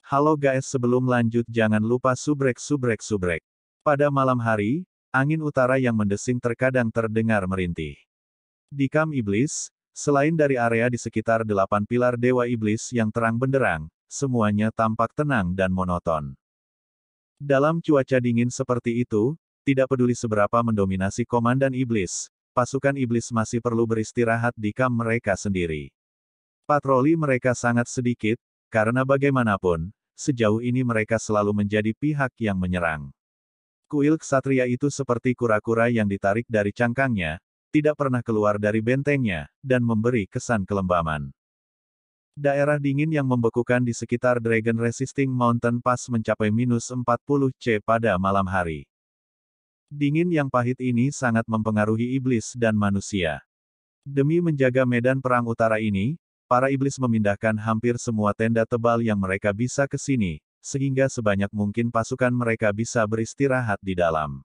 Halo guys, sebelum lanjut jangan lupa subrek. Pada malam hari, angin utara yang mendesing terkadang terdengar merintih. Di Kamp Iblis, selain dari area di sekitar 8 pilar Dewa Iblis yang terang benderang, semuanya tampak tenang dan monoton. Dalam cuaca dingin seperti itu, tidak peduli seberapa mendominasi Komandan Iblis, pasukan Iblis masih perlu beristirahat di kamp mereka sendiri. Patroli mereka sangat sedikit, karena bagaimanapun, sejauh ini mereka selalu menjadi pihak yang menyerang. Kuil ksatria itu seperti kura-kura yang ditarik dari cangkangnya, tidak pernah keluar dari bentengnya, dan memberi kesan kelembaman. Daerah dingin yang membekukan di sekitar Dragon Resisting Mountain Pass mencapai -40°C pada malam hari. Dingin yang pahit ini sangat mempengaruhi iblis dan manusia. Demi menjaga medan perang utara ini, para iblis memindahkan hampir semua tenda tebal yang mereka bisa ke sini, sehingga sebanyak mungkin pasukan mereka bisa beristirahat di dalam.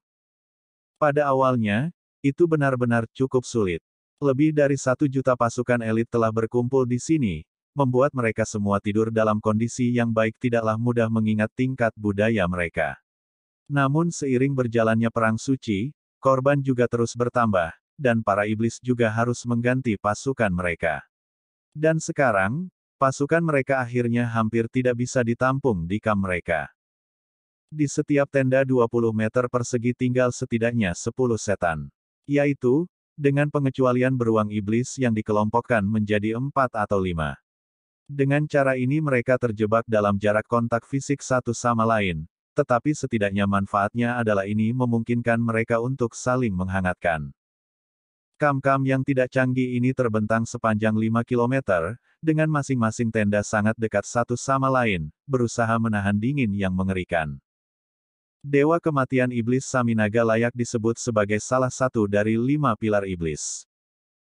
Pada awalnya, itu benar-benar cukup sulit. Lebih dari 1 juta pasukan elit telah berkumpul di sini, membuat mereka semua tidur dalam kondisi yang baik tidaklah mudah mengingat tingkat budaya mereka. Namun seiring berjalannya perang suci, korban juga terus bertambah, dan para iblis juga harus mengganti pasukan mereka. Dan sekarang, pasukan mereka akhirnya hampir tidak bisa ditampung di kamp mereka. Di setiap tenda 20 meter persegi tinggal setidaknya 10 setan. Yaitu, dengan pengecualian beruang iblis yang dikelompokkan menjadi 4 atau 5. Dengan cara ini mereka terjebak dalam jarak kontak fisik satu sama lain, tetapi setidaknya manfaatnya adalah ini memungkinkan mereka untuk saling menghangatkan. Kamp-kamp yang tidak canggih ini terbentang sepanjang 5 km, dengan masing-masing tenda sangat dekat satu sama lain, berusaha menahan dingin yang mengerikan. Dewa kematian iblis Saminaga layak disebut sebagai salah satu dari 5 pilar iblis.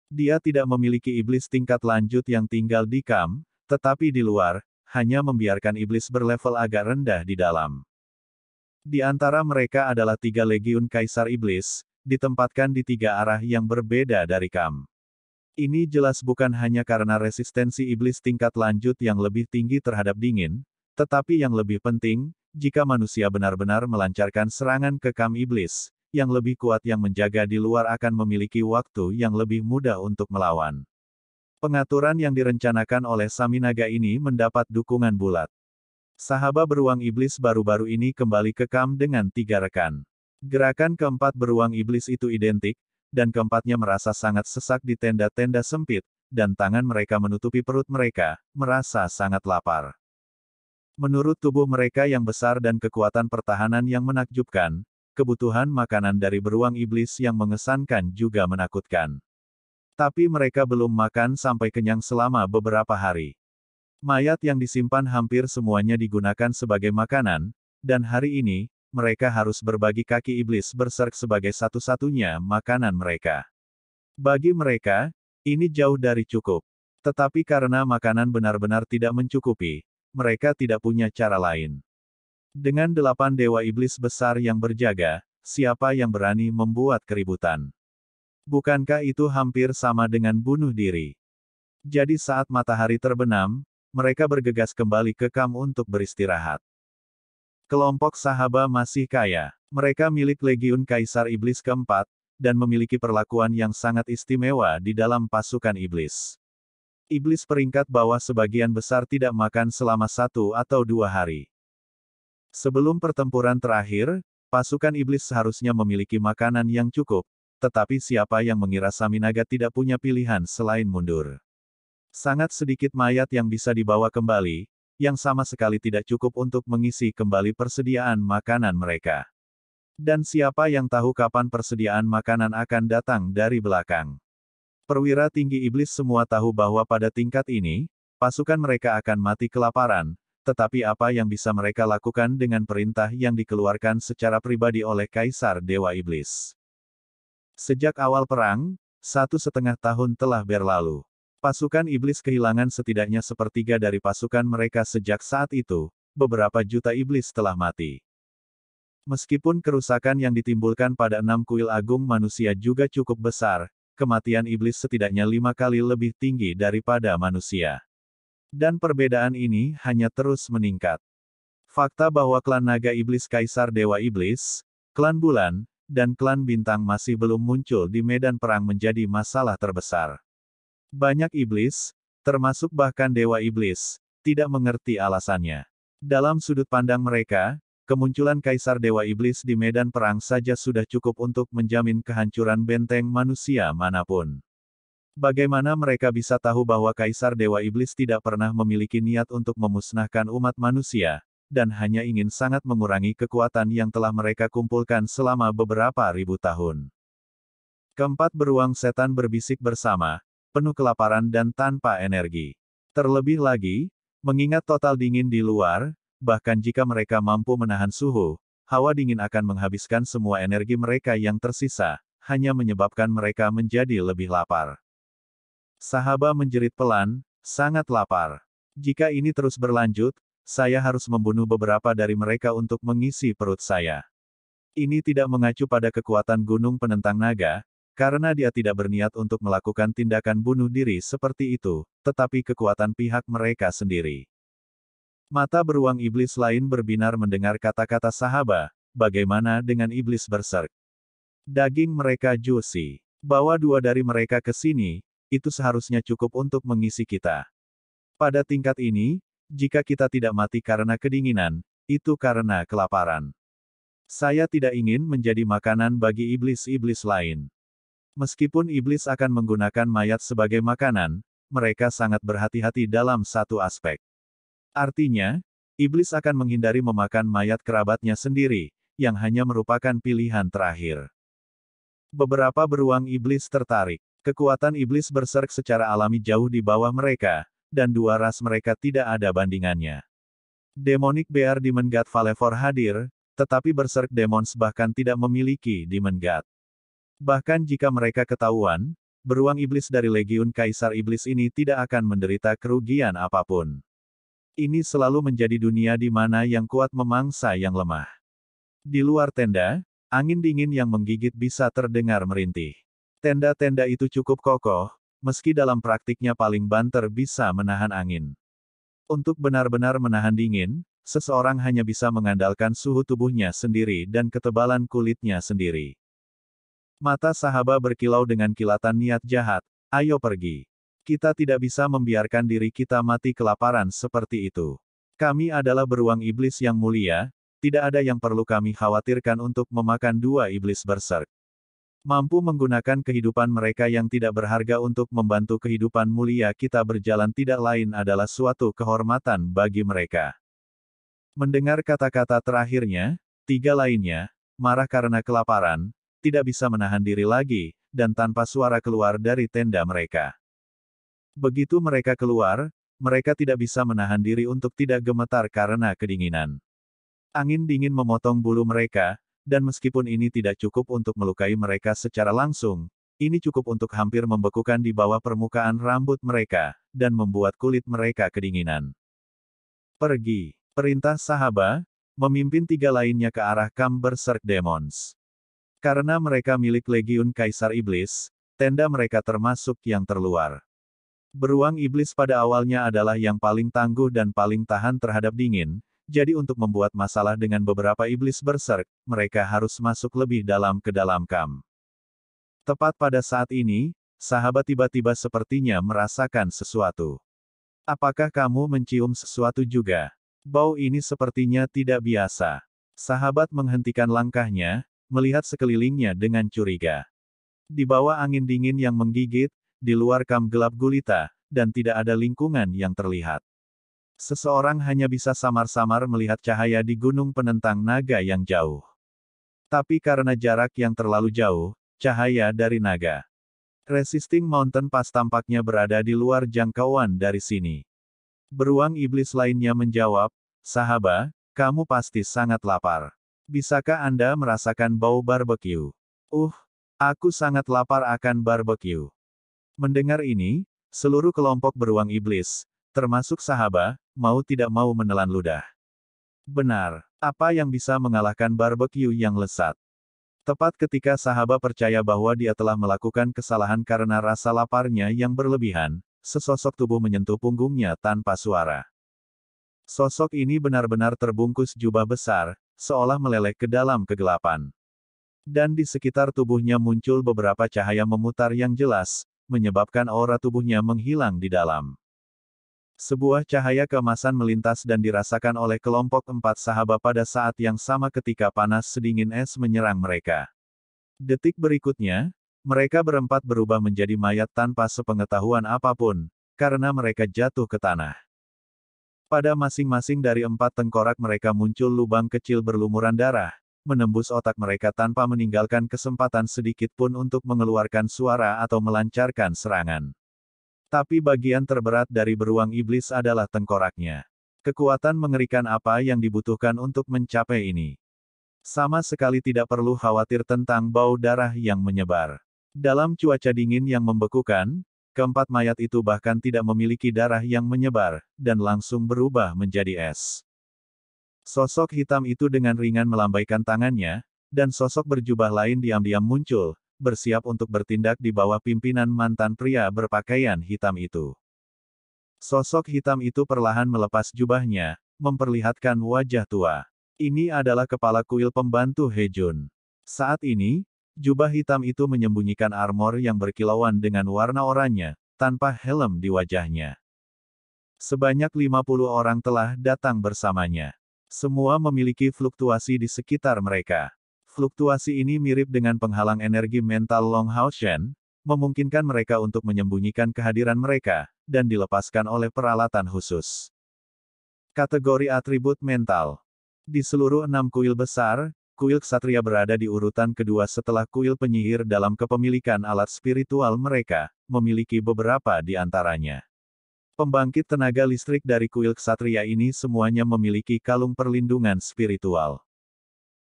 Dia tidak memiliki iblis tingkat lanjut yang tinggal di kamp, tetapi di luar, hanya membiarkan iblis berlevel agak rendah di dalam. Di antara mereka adalah 3 legiun Kaisar Iblis, ditempatkan di 3 arah yang berbeda dari kamp. Ini jelas bukan hanya karena resistensi iblis tingkat lanjut yang lebih tinggi terhadap dingin, tetapi yang lebih penting, jika manusia benar-benar melancarkan serangan ke kamp iblis, yang lebih kuat yang menjaga di luar akan memiliki waktu yang lebih mudah untuk melawan. Pengaturan yang direncanakan oleh Saminaga ini mendapat dukungan bulat. Sahabat beruang iblis baru-baru ini kembali ke kamp dengan 3 rekan. Gerakan keempat beruang iblis itu identik, dan keempatnya merasa sangat sesak di tenda-tenda sempit, dan tangan mereka menutupi perut mereka, merasa sangat lapar. Menurut tubuh mereka yang besar dan kekuatan pertahanan yang menakjubkan, kebutuhan makanan dari beruang iblis yang mengesankan juga menakutkan. Tapi mereka belum makan sampai kenyang selama beberapa hari. Mayat yang disimpan hampir semuanya digunakan sebagai makanan, dan hari ini, mereka harus berbagi kaki iblis berserk sebagai satu-satunya makanan mereka. Bagi mereka, ini jauh dari cukup. Tetapi karena makanan benar-benar tidak mencukupi, mereka tidak punya cara lain. Dengan 8 dewa iblis besar yang berjaga, siapa yang berani membuat keributan? Bukankah itu hampir sama dengan bunuh diri? Jadi saat matahari terbenam, mereka bergegas kembali ke kamp untuk beristirahat. Kelompok sahabat masih kaya. Mereka milik Legiun Kaisar Iblis keempat, dan memiliki perlakuan yang sangat istimewa di dalam pasukan iblis. Iblis peringkat bawah sebagian besar tidak makan selama 1 atau 2 hari. Sebelum pertempuran terakhir, pasukan iblis seharusnya memiliki makanan yang cukup, tetapi siapa yang mengira Saminaga tidak punya pilihan selain mundur. Sangat sedikit mayat yang bisa dibawa kembali, yang sama sekali tidak cukup untuk mengisi kembali persediaan makanan mereka. Dan siapa yang tahu kapan persediaan makanan akan datang dari belakang. Perwira tinggi iblis semua tahu bahwa pada tingkat ini, pasukan mereka akan mati kelaparan, tetapi apa yang bisa mereka lakukan dengan perintah yang dikeluarkan secara pribadi oleh Kaisar Dewa Iblis. Sejak awal perang, 1,5 tahun telah berlalu. Pasukan iblis kehilangan setidaknya sepertiga dari pasukan mereka sejak saat itu, beberapa juta iblis telah mati. Meskipun kerusakan yang ditimbulkan pada 6 kuil agung manusia juga cukup besar, kematian iblis setidaknya 5 kali lebih tinggi daripada manusia. Dan perbedaan ini hanya terus meningkat. Fakta bahwa klan naga iblis Kaisar Dewa Iblis, klan bulan, dan klan bintang masih belum muncul di medan perang menjadi masalah terbesar. Banyak iblis, termasuk bahkan Dewa Iblis, tidak mengerti alasannya. Dalam sudut pandang mereka, kemunculan Kaisar Dewa Iblis di medan perang saja sudah cukup untuk menjamin kehancuran benteng manusia manapun. Bagaimana mereka bisa tahu bahwa Kaisar Dewa Iblis tidak pernah memiliki niat untuk memusnahkan umat manusia, dan hanya ingin sangat mengurangi kekuatan yang telah mereka kumpulkan selama beberapa ribu tahun. Keempat beruang setan berbisik bersama, penuh kelaparan dan tanpa energi. Terlebih lagi, mengingat total dingin di luar, bahkan jika mereka mampu menahan suhu, hawa dingin akan menghabiskan semua energi mereka yang tersisa, hanya menyebabkan mereka menjadi lebih lapar. Sahaba menjerit pelan, sangat lapar. Jika ini terus berlanjut, saya harus membunuh beberapa dari mereka untuk mengisi perut saya. Ini tidak mengacu pada kekuatan gunung penentang naga, karena dia tidak berniat untuk melakukan tindakan bunuh diri seperti itu, tetapi kekuatan pihak mereka sendiri. Mata beruang iblis lain berbinar mendengar kata-kata sahaba, bagaimana dengan iblis berserk? Daging mereka juicy. Bawa dua dari mereka ke sini, itu seharusnya cukup untuk mengisi kita. Pada tingkat ini, jika kita tidak mati karena kedinginan, itu karena kelaparan. Saya tidak ingin menjadi makanan bagi iblis-iblis lain. Meskipun iblis akan menggunakan mayat sebagai makanan, mereka sangat berhati-hati dalam satu aspek. Artinya, iblis akan menghindari memakan mayat kerabatnya sendiri, yang hanya merupakan pilihan terakhir. Beberapa beruang iblis tertarik. Kekuatan iblis berserk secara alami jauh di bawah mereka, dan dua ras mereka tidak ada bandingannya. Demonic Bear Demon God Valevor hadir, tetapi Berserk Demons bahkan tidak memiliki Demon God. Bahkan jika mereka ketahuan, beruang iblis dari Legiun Kaisar Iblis ini tidak akan menderita kerugian apapun. Ini selalu menjadi dunia di mana yang kuat memangsa yang lemah. Di luar tenda, angin dingin yang menggigit bisa terdengar merintih. Tenda-tenda itu cukup kokoh, meski dalam praktiknya paling banter bisa menahan angin. Untuk benar-benar menahan dingin, seseorang hanya bisa mengandalkan suhu tubuhnya sendiri dan ketebalan kulitnya sendiri. Mata sahaba berkilau dengan kilatan niat jahat, ayo pergi. Kita tidak bisa membiarkan diri kita mati kelaparan seperti itu. Kami adalah beruang iblis yang mulia, tidak ada yang perlu kami khawatirkan untuk memakan dua iblis berserk. Mampu menggunakan kehidupan mereka yang tidak berharga untuk membantu kehidupan mulia kita berjalan tidak lain adalah suatu kehormatan bagi mereka. Mendengar kata-kata terakhirnya, tiga lainnya, marah karena kelaparan, tidak bisa menahan diri lagi, dan tanpa suara keluar dari tenda mereka. Begitu mereka keluar, mereka tidak bisa menahan diri untuk tidak gemetar karena kedinginan. Angin dingin memotong bulu mereka, dan meskipun ini tidak cukup untuk melukai mereka secara langsung, ini cukup untuk hampir membekukan di bawah permukaan rambut mereka, dan membuat kulit mereka kedinginan. Pergi, perintah sahaba, memimpin tiga lainnya ke arah kamp Berserk Demons. Karena mereka milik Legiun Kaisar Iblis, tenda mereka termasuk yang terluar. Beruang iblis pada awalnya adalah yang paling tangguh dan paling tahan terhadap dingin, jadi untuk membuat masalah dengan beberapa iblis berserk, mereka harus masuk lebih dalam ke dalam kamp. Tepat pada saat ini, sahabat tiba-tiba sepertinya merasakan sesuatu. Apakah kamu mencium sesuatu juga? Bau ini sepertinya tidak biasa. Sahabat menghentikan langkahnya, melihat sekelilingnya dengan curiga. Di bawah angin dingin yang menggigit, di luar kamp gelap gulita, dan tidak ada lingkungan yang terlihat. Seseorang hanya bisa samar-samar melihat cahaya di gunung penentang naga yang jauh. Tapi karena jarak yang terlalu jauh, cahaya dari naga Resisting Mountain Pass tampaknya berada di luar jangkauan dari sini. Beruang iblis lainnya menjawab, "Sahaba, kamu pasti sangat lapar. Bisakah Anda merasakan bau barbeque?" Aku sangat lapar akan barbeque." Mendengar ini, seluruh kelompok beruang iblis, termasuk sahaba, mau tidak mau menelan ludah. Benar, apa yang bisa mengalahkan barbeque yang lezat? Tepat ketika sahaba percaya bahwa dia telah melakukan kesalahan karena rasa laparnya yang berlebihan, sesosok tubuh menyentuh punggungnya tanpa suara. Sosok ini benar-benar terbungkus jubah besar, seolah meleleh ke dalam kegelapan. Dan di sekitar tubuhnya muncul beberapa cahaya memutar yang jelas, menyebabkan aura tubuhnya menghilang di dalam. Sebuah cahaya keemasan melintas dan dirasakan oleh kelompok 4 sahabat pada saat yang sama ketika panas sedingin es menyerang mereka. Detik berikutnya, mereka berempat berubah menjadi mayat tanpa sepengetahuan apapun, karena mereka jatuh ke tanah. Pada masing-masing dari 4 tengkorak mereka muncul lubang kecil berlumuran darah, menembus otak mereka tanpa meninggalkan kesempatan sedikit pun untuk mengeluarkan suara atau melancarkan serangan. Tapi bagian terberat dari beruang iblis adalah tengkoraknya. Kekuatan mengerikan apa yang dibutuhkan untuk mencapai ini? Sama sekali tidak perlu khawatir tentang bau darah yang menyebar. Dalam cuaca dingin yang membekukan, keempat mayat itu bahkan tidak memiliki darah yang menyebar, dan langsung berubah menjadi es. Sosok hitam itu dengan ringan melambaikan tangannya, dan sosok berjubah lain diam-diam muncul, bersiap untuk bertindak di bawah pimpinan mantan pria berpakaian hitam itu. Sosok hitam itu perlahan melepas jubahnya, memperlihatkan wajah tua. Ini adalah kepala kuil pembantu Hejun. Saat ini, jubah hitam itu menyembunyikan armor yang berkilauan dengan warna oranye, tanpa helm di wajahnya. Sebanyak 50 orang telah datang bersamanya. Semua memiliki fluktuasi di sekitar mereka. Fluktuasi ini mirip dengan penghalang energi mental Long Hao Shen, memungkinkan mereka untuk menyembunyikan kehadiran mereka, dan dilepaskan oleh peralatan khusus. Kategori atribut mental. Di seluruh 6 kuil besar, kuil ksatria berada di urutan kedua setelah kuil penyihir dalam kepemilikan alat spiritual mereka, memiliki beberapa di antaranya. Pembangkit tenaga listrik dari kuil ksatria ini semuanya memiliki kalung perlindungan spiritual.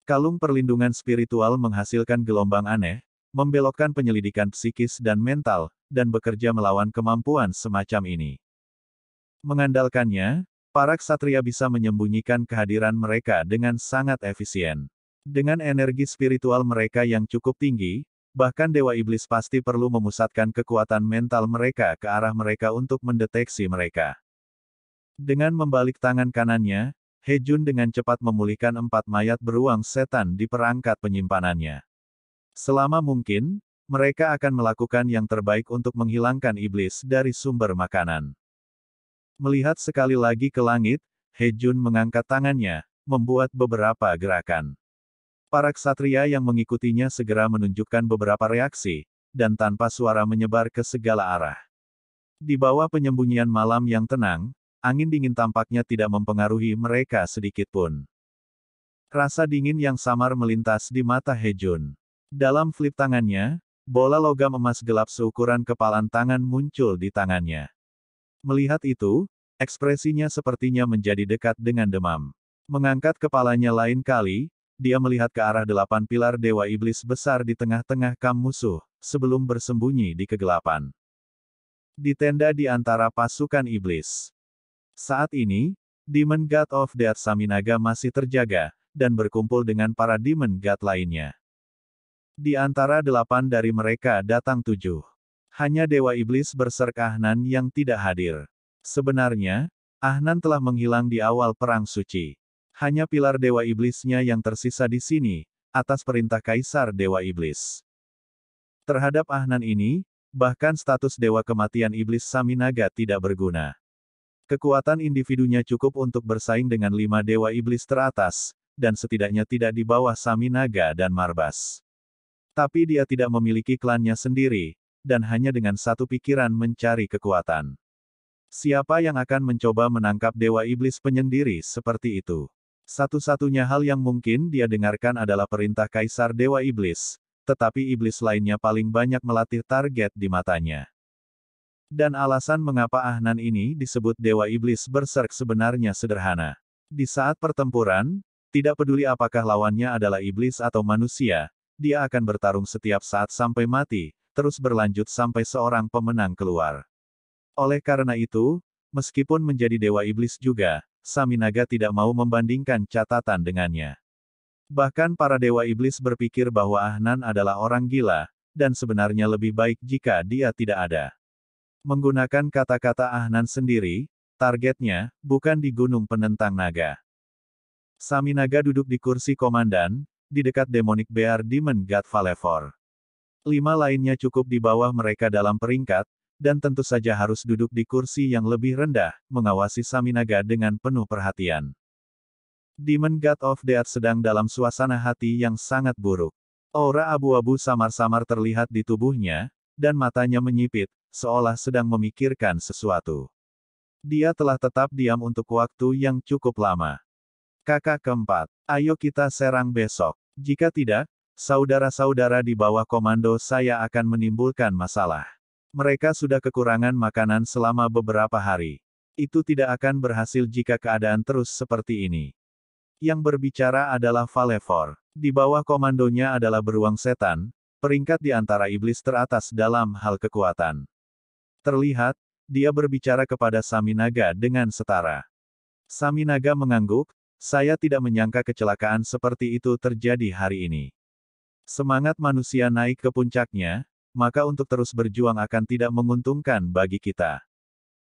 Kalung perlindungan spiritual menghasilkan gelombang aneh, membelokkan penyelidikan psikis dan mental, dan bekerja melawan kemampuan semacam ini. Mengandalkannya, para ksatria bisa menyembunyikan kehadiran mereka dengan sangat efisien. Dengan energi spiritual mereka yang cukup tinggi, bahkan Dewa Iblis pasti perlu memusatkan kekuatan mental mereka ke arah mereka untuk mendeteksi mereka. Dengan membalik tangan kanannya, Hejun dengan cepat memulihkan 4 mayat beruang setan di perangkat penyimpanannya. Selama mungkin, mereka akan melakukan yang terbaik untuk menghilangkan iblis dari sumber makanan. Melihat sekali lagi ke langit, Hejun mengangkat tangannya, membuat beberapa gerakan. Para ksatria yang mengikutinya segera menunjukkan beberapa reaksi, dan tanpa suara menyebar ke segala arah. Di bawah penyembunyian malam yang tenang, angin dingin tampaknya tidak mempengaruhi mereka sedikit pun. Rasa dingin yang samar melintas di mata Hejun. Dalam flip tangannya, bola logam emas gelap seukuran kepalan tangan muncul di tangannya. Melihat itu, ekspresinya sepertinya menjadi dekat dengan demam. Mengangkat kepalanya lain kali, dia melihat ke arah 8 pilar Dewa Iblis besar di tengah-tengah kamp musuh, sebelum bersembunyi di kegelapan. Di tenda di antara pasukan iblis. Saat ini, Demon God of Death Saminaga masih terjaga, dan berkumpul dengan para Demon God lainnya. Di antara 8 dari mereka datang 7. Hanya Dewa Iblis berserk Ahnan yang tidak hadir. Sebenarnya, Ahnan telah menghilang di awal Perang Suci. Hanya pilar Dewa Iblisnya yang tersisa di sini, atas perintah Kaisar Dewa Iblis. Terhadap Ahnan ini, bahkan status Dewa Kematian Iblis Saminaga tidak berguna. Kekuatan individunya cukup untuk bersaing dengan 5 Dewa Iblis teratas, dan setidaknya tidak di bawah Saminaga dan Marbas. Tapi dia tidak memiliki klannya sendiri, dan hanya dengan satu pikiran mencari kekuatan. Siapa yang akan mencoba menangkap Dewa Iblis penyendiri seperti itu? Satu-satunya hal yang mungkin dia dengarkan adalah perintah Kaisar Dewa Iblis, tetapi iblis lainnya paling banyak melatih target di matanya. Dan alasan mengapa Ahnan ini disebut Dewa Iblis berserk sebenarnya sederhana. Di saat pertempuran, tidak peduli apakah lawannya adalah iblis atau manusia, dia akan bertarung setiap saat sampai mati, terus berlanjut sampai seorang pemenang keluar. Oleh karena itu, meskipun menjadi Dewa Iblis juga, Saminaga tidak mau membandingkan catatan dengannya. Bahkan para Dewa Iblis berpikir bahwa Ahnan adalah orang gila, dan sebenarnya lebih baik jika dia tidak ada. Menggunakan kata-kata Ahnan sendiri, Targetnya, bukan di gunung penentang naga. Saminaga duduk di kursi komandan, di dekat Demonic Bear Demon God Falefor. 5 lainnya cukup di bawah mereka dalam peringkat, dan tentu saja harus duduk di kursi yang lebih rendah, mengawasi Saminaga dengan penuh perhatian. Demon God of Death sedang dalam suasana hati yang sangat buruk. Aura abu-abu samar-samar terlihat di tubuhnya, dan matanya menyipit, seolah sedang memikirkan sesuatu. Dia telah tetap diam untuk waktu yang cukup lama. Kakak keempat, ayo kita serang besok. Jika tidak, saudara-saudara di bawah komando saya akan menimbulkan masalah. Mereka sudah kekurangan makanan selama beberapa hari. Itu tidak akan berhasil jika keadaan terus seperti ini. Yang berbicara adalah Falefor. Di bawah komandonya adalah beruang setan, peringkat di antara iblis teratas dalam hal kekuatan. Terlihat, dia berbicara kepada Saminaga dengan setara. Saminaga mengangguk, saya tidak menyangka kecelakaan seperti itu terjadi hari ini. Semangat manusia naik ke puncaknya, maka untuk terus berjuang akan tidak menguntungkan bagi kita.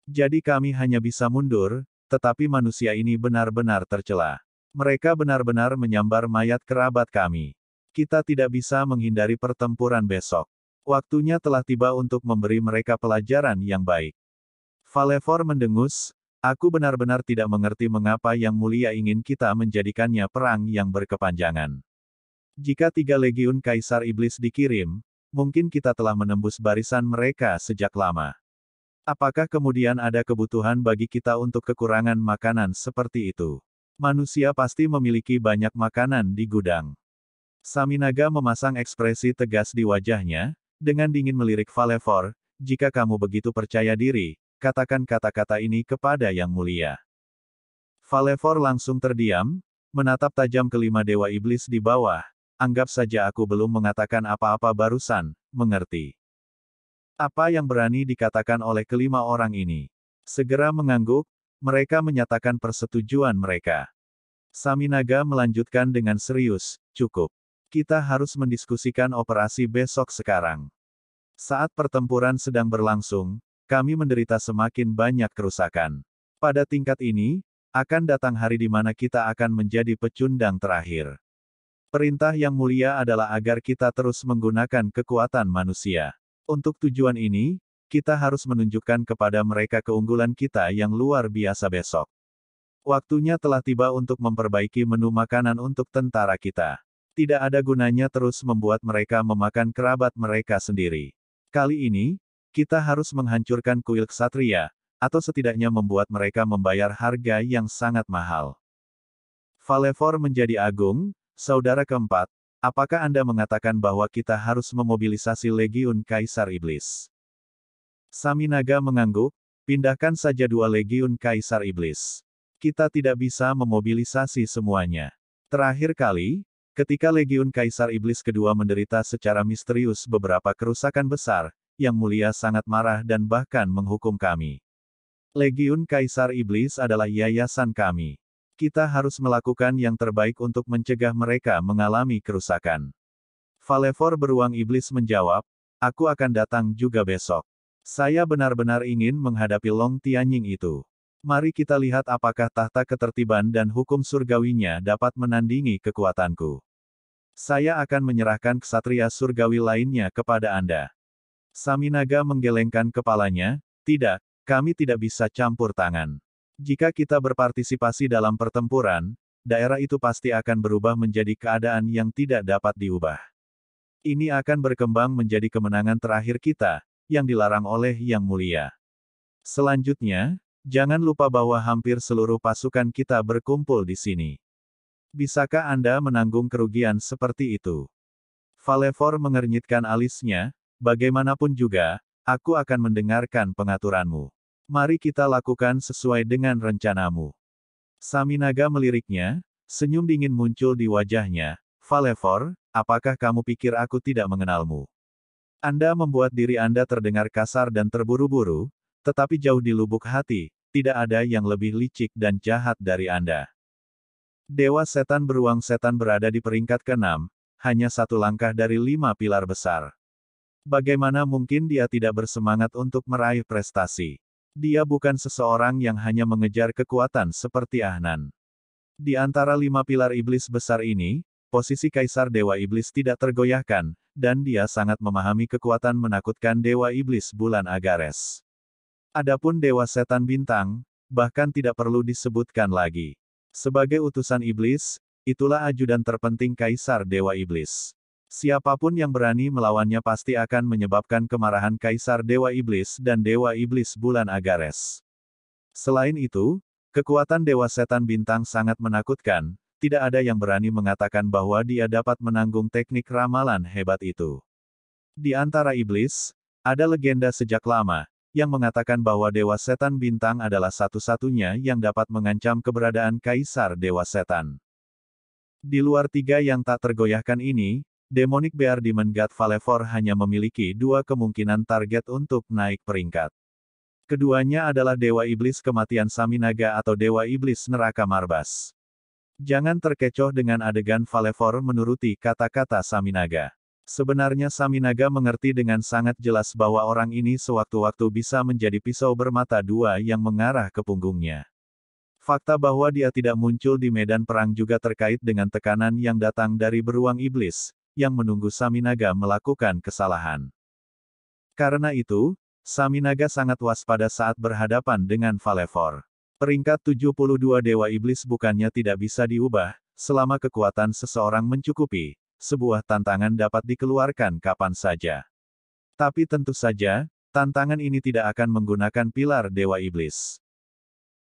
Jadi kami hanya bisa mundur, tetapi manusia ini benar-benar tercela. Mereka benar-benar menyambar mayat kerabat kami. Kita tidak bisa menghindari pertempuran besok. Waktunya telah tiba untuk memberi mereka pelajaran yang baik. Falefor mendengus, aku benar-benar tidak mengerti mengapa Yang Mulia ingin kita menjadikannya perang yang berkepanjangan. Jika 3 legiun Kaisar Iblis dikirim, mungkin kita telah menembus barisan mereka sejak lama. Apakah kemudian ada kebutuhan bagi kita untuk kekurangan makanan seperti itu? Manusia pasti memiliki banyak makanan di gudang. Saminaga memasang ekspresi tegas di wajahnya, dengan dingin melirik Falefor, jika kamu begitu percaya diri, katakan kata-kata ini kepada Yang Mulia. Falefor langsung terdiam, menatap tajam kelima dewa iblis di bawah. Anggap saja aku belum mengatakan apa-apa barusan, mengerti? Apa yang berani dikatakan oleh kelima orang ini? Segera mengangguk, mereka menyatakan persetujuan mereka. Saminaga melanjutkan dengan serius, cukup. Kita harus mendiskusikan operasi besok sekarang. Saat pertempuran sedang berlangsung, kami menderita semakin banyak kerusakan. Pada tingkat ini, akan datang hari di mana kita akan menjadi pecundang terakhir. Perintah Yang Mulia adalah agar kita terus menggunakan kekuatan manusia. Untuk tujuan ini, kita harus menunjukkan kepada mereka keunggulan kita yang luar biasa besok. Waktunya telah tiba untuk memperbaiki menu makanan untuk tentara kita. Tidak ada gunanya terus membuat mereka memakan kerabat mereka sendiri. Kali ini, kita harus menghancurkan kuil ksatria, atau setidaknya membuat mereka membayar harga yang sangat mahal. Falefor menjadi agung, saudara keempat, apakah Anda mengatakan bahwa kita harus memobilisasi Legiun Kaisar Iblis? Saminaga mengangguk, pindahkan saja 2 Legiun Kaisar Iblis. Kita tidak bisa memobilisasi semuanya. Terakhir kali, ketika Legiun Kaisar Iblis kedua menderita secara misterius beberapa kerusakan besar, Yang Mulia sangat marah dan bahkan menghukum kami. Legiun Kaisar Iblis adalah yayasan kami. Kita harus melakukan yang terbaik untuk mencegah mereka mengalami kerusakan. Falefor beruang iblis menjawab, aku akan datang juga besok. Saya benar-benar ingin menghadapi Long Tianying itu. Mari kita lihat apakah tahta ketertiban dan hukum surgawinya dapat menandingi kekuatanku. Saya akan menyerahkan ksatria surgawi lainnya kepada Anda. Saminaga menggelengkan kepalanya, tidak, kami tidak bisa campur tangan. Jika kita berpartisipasi dalam pertempuran, daerah itu pasti akan berubah menjadi keadaan yang tidak dapat diubah. Ini akan berkembang menjadi kemenangan terakhir kita, yang dilarang oleh Yang Mulia. Selanjutnya, jangan lupa bahwa hampir seluruh pasukan kita berkumpul di sini. Bisakah Anda menanggung kerugian seperti itu? Falefor mengernyitkan alisnya, bagaimanapun juga, aku akan mendengarkan pengaturanmu. Mari kita lakukan sesuai dengan rencanamu. Saminaga meliriknya, senyum dingin muncul di wajahnya. Falefor, apakah kamu pikir aku tidak mengenalmu? Anda membuat diri Anda terdengar kasar dan terburu-buru, tetapi jauh di lubuk hati, tidak ada yang lebih licik dan jahat dari Anda. Dewa Setan Beruang Setan berada di peringkat ke-6, hanya 1 langkah dari 5 pilar besar. Bagaimana mungkin dia tidak bersemangat untuk meraih prestasi? Dia bukan seseorang yang hanya mengejar kekuatan seperti Ahnan. Di antara 5 pilar iblis besar ini, posisi Kaisar Dewa Iblis tidak tergoyahkan, dan dia sangat memahami kekuatan menakutkan Dewa Iblis bulan Agares. Adapun Dewa Setan Bintang, bahkan tidak perlu disebutkan lagi. Sebagai utusan iblis, itulah ajudan terpenting Kaisar Dewa Iblis. Siapapun yang berani melawannya pasti akan menyebabkan kemarahan Kaisar Dewa Iblis dan Dewa Iblis bulan Agares. Selain itu, kekuatan Dewa Setan Bintang sangat menakutkan, tidak ada yang berani mengatakan bahwa dia dapat menanggung teknik ramalan hebat itu. Di antara iblis, ada legenda sejak lama, yang mengatakan bahwa Dewa Setan Bintang adalah satu-satunya yang dapat mengancam keberadaan Kaisar Dewa Setan. Di luar 3 yang tak tergoyahkan ini, Demonic Bear Demon God Valevor hanya memiliki 2 kemungkinan target untuk naik peringkat. Keduanya adalah Dewa Iblis Kematian Saminaga atau Dewa Iblis Neraka Marbas. Jangan terkecoh dengan adegan Valevor menuruti kata-kata Saminaga. Sebenarnya Saminaga mengerti dengan sangat jelas bahwa orang ini sewaktu-waktu bisa menjadi pisau bermata 2 yang mengarah ke punggungnya. Fakta bahwa dia tidak muncul di medan perang juga terkait dengan tekanan yang datang dari beruang iblis, yang menunggu Saminaga melakukan kesalahan. Karena itu, Saminaga sangat waspada saat berhadapan dengan Valevor. Peringkat 72 Dewa Iblis bukannya tidak bisa diubah, selama kekuatan seseorang mencukupi, sebuah tantangan dapat dikeluarkan kapan saja. Tapi tentu saja, tantangan ini tidak akan menggunakan pilar Dewa Iblis.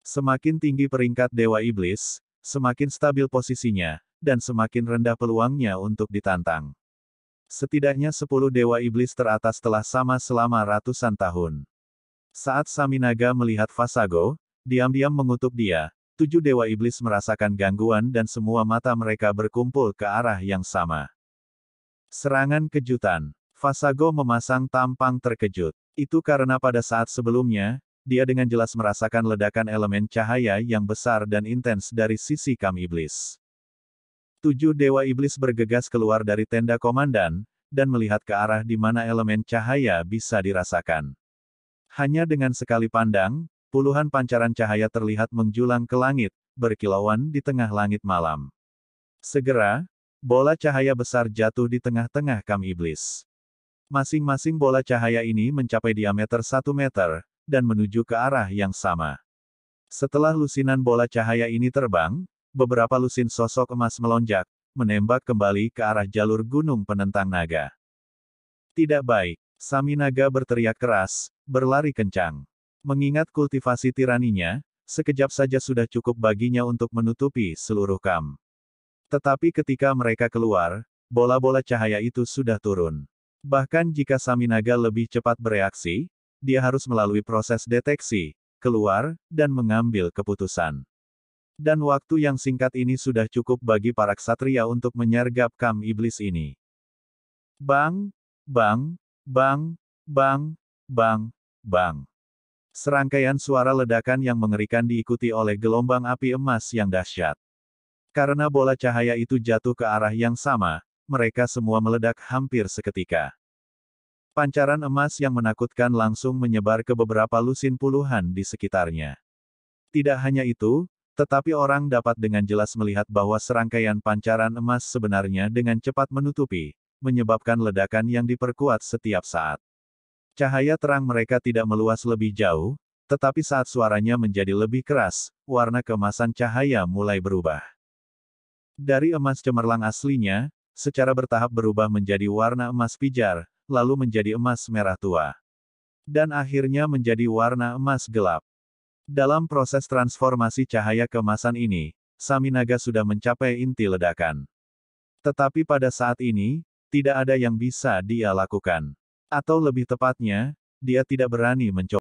Semakin tinggi peringkat Dewa Iblis, semakin stabil posisinya, dan semakin rendah peluangnya untuk ditantang. Setidaknya 10 Dewa Iblis teratas telah sama selama ratusan tahun. Saat Saminaga melihat Vasago, diam-diam mengutuk dia, 7 Dewa Iblis merasakan gangguan dan semua mata mereka berkumpul ke arah yang sama. Serangan kejutan. Vasago memasang tampang terkejut. Itu karena pada saat sebelumnya, dia dengan jelas merasakan ledakan elemen cahaya yang besar dan intens dari sisi kam iblis. 7 Dewa Iblis bergegas keluar dari tenda komandan, dan melihat ke arah di mana elemen cahaya bisa dirasakan. Hanya dengan sekali pandang, puluhan pancaran cahaya terlihat menjulang ke langit, berkilauan di tengah langit malam. Segera, bola cahaya besar jatuh di tengah-tengah kam iblis. Masing-masing bola cahaya ini mencapai diameter 1 meter, dan menuju ke arah yang sama. Setelah lusinan bola cahaya ini terbang, beberapa lusin sosok emas melonjak, menembak kembali ke arah jalur gunung penentang naga. Tidak baik, Saminaga berteriak keras, berlari kencang. Mengingat kultivasi tiraninya, sekejap saja sudah cukup baginya untuk menutupi seluruh kam. Tetapi ketika mereka keluar, bola-bola cahaya itu sudah turun. Bahkan jika Saminaga lebih cepat bereaksi, dia harus melalui proses deteksi, keluar, dan mengambil keputusan. Dan waktu yang singkat ini sudah cukup bagi para ksatria untuk menyergap kam iblis ini. Bang, bang, bang, bang, bang, bang. Serangkaian suara ledakan yang mengerikan diikuti oleh gelombang api emas yang dahsyat. Karena bola cahaya itu jatuh ke arah yang sama, mereka semua meledak hampir seketika. Pancaran emas yang menakutkan langsung menyebar ke beberapa lusin puluhan di sekitarnya. Tidak hanya itu, tetapi orang dapat dengan jelas melihat bahwa serangkaian pancaran emas sebenarnya dengan cepat menutupi, menyebabkan ledakan yang diperkuat setiap saat. Cahaya terang mereka tidak meluas lebih jauh, tetapi saat suaranya menjadi lebih keras, warna keemasan cahaya mulai berubah. Dari emas cemerlang aslinya, secara bertahap berubah menjadi warna emas pijar, lalu menjadi emas merah tua. Dan akhirnya menjadi warna emas gelap. Dalam proses transformasi cahaya keemasan ini, Saminaga sudah mencapai inti ledakan. Tetapi pada saat ini, tidak ada yang bisa dia lakukan. Atau lebih tepatnya, dia tidak berani mencoba.